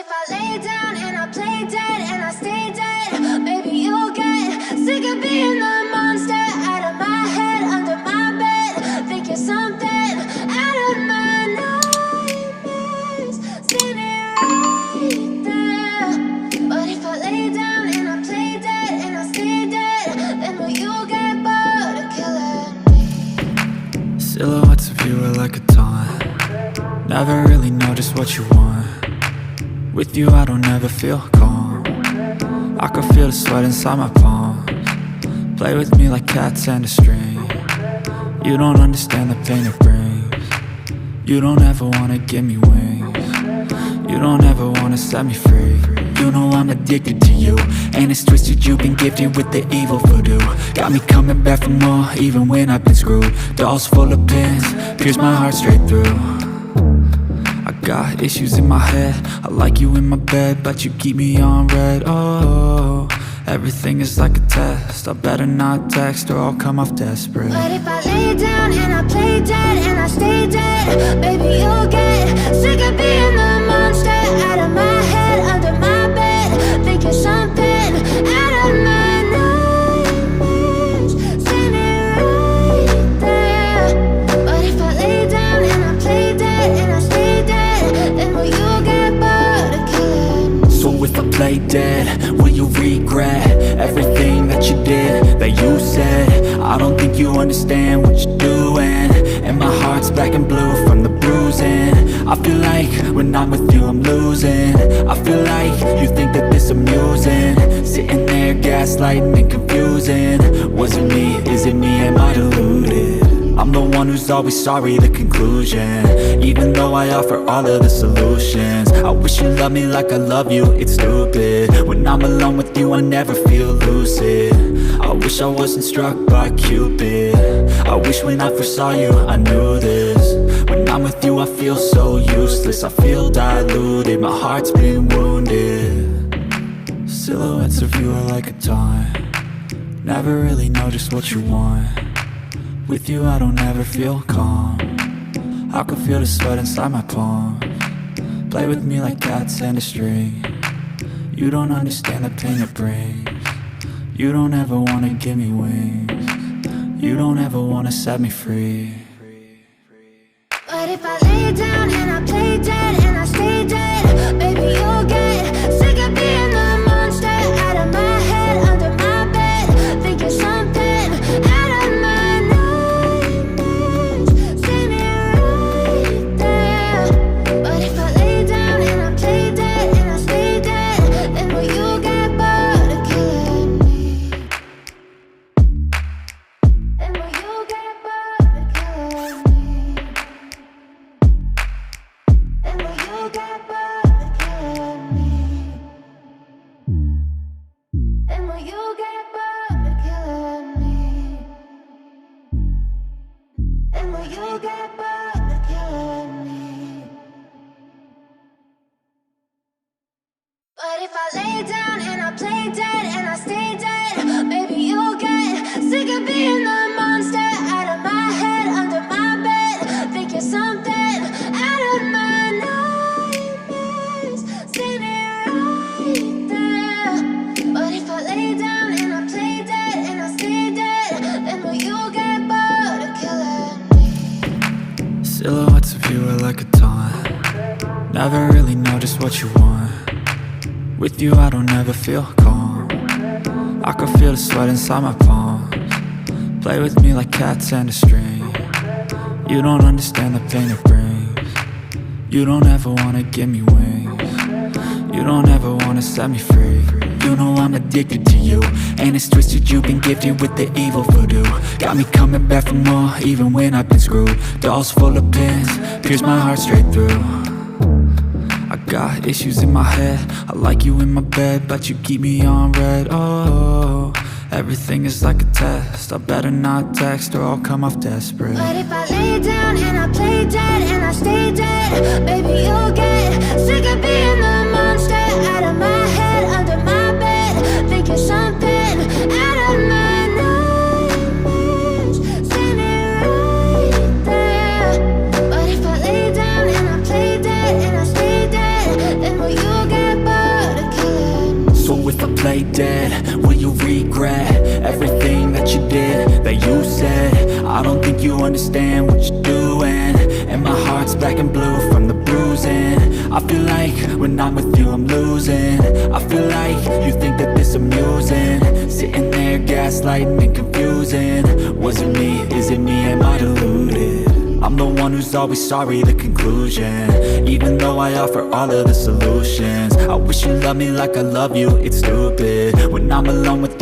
if I lay down and I play dead and I stay dead, maybe you'll get sick of being the monster out of my head, under my bed. Think you're something out of my nightmares, standing right there. But if I lay down and I play dead and I stay dead, then will you get bored of killing me? Silhouettes of you are like a taunt. Never really know just what you want. With you I don't ever feel calm. I can feel the sweat inside my palms. Play with me like cats and a string. You don't understand the pain it brings. You don't ever wanna give me wings. You don't ever wanna set me free. You know I'm addicted to you, and it's twisted, you've been gifted with the evil voodoo. Got me coming back for more, even when I've been screwed. Dolls full of pins, pierce my heart straight through. I got issues in my head, I like you in my bed, but you keep me on red. Oh, everything is like a test, I better not text or I'll come off desperate. But if I lay down and I play dead and I stay dead, baby you'll get sick of being the monster out of my head, under my bed. Think you're something out of my nightmares, standing right there. But if I lay down and I play dead and I stay dead, then will you get bored of killing me? So if I play dead, will you regret everything that you did, that you said? I don't think you understand what you're doing, and my heart's black and blue from the bruising. I feel like when I'm with you I'm losing. I feel like you think that this amusing, sitting there gaslighting and confusing. Was it me? Is it me? Am I deluded? I'm the one who's always sorry, the conclusion, even though I offer all of the solutions. I wish you loved me like I love you, it's stupid. When I'm alone with you I never feel lucid. I wish I wasn't struck by Cupid. I wish when I first saw you I knew this. When I'm with you I feel so useless, I feel diluted, my heart's been wounded. Silhouettes of you are like a taunt. Never really know just what you want. With you I don't ever feel calm. I can feel the sweat inside my palms. Play with me like cats and a string. You don't understand the pain it brings. You don't ever wanna give me wings. You don't ever wanna set me free. But if I lay down and I play dead and I stay dead, baby you'll get sick of being the monster out of my head, under my bed. Think you're something out of my nightmares, standing right there. But if I lay down and I play dead and I stay dead, then will you get bored of killing me? Then will you get bored of killing me? And will you get bored of killing me? And will you get bored of killing me? And will you get bored of killing me? But if I lay down and I play dead and I stay dead, maybe you'll get sick of being the monster out of my head, under my bed. Think you're something out of my nightmares, standing right there. But if I lay down and I play dead and I stay dead, then will you get bored of killing me? Silhouettes of you are like a taunt. Never really know just what you want. With you I don't ever feel calm. I can feel the sweat inside my palms. Play with me like cats and a string. You don't understand the pain it brings. You don't ever wanna give me wings. You don't ever wanna set me free. You know I'm addicted to you, and it's twisted, you've been gifted with the evil voodoo. Got me coming back for more, even when I've been screwed. Dolls full of pins, pierce my heart straight through. I got issues in my head, I like you in my bed, but you keep me on red. Oh, everything is like a test, I better not text or I'll come off desperate. But if I lay down and I play dead and I stay dead, baby you'll get sick of being the monster out of my head, under my bed. Think you're something out of my nightmares, standing right there. But if I lay down and I play dead and I stay dead, then will you get play dead? Will you regret everything that you did, that you said? I don't think you understand what you're doing, and my heart's black and blue from the bruising. I feel like when I'm with you I'm losing. I feel like you think that this amusing, sitting there gaslighting and confusing. Was it me? Is it me? Am I deluded? I'm the one who's always sorry, the conclusion. Even though I offer all of the solutions, I wish you loved me like I love you, it's stupid. When I'm alone with you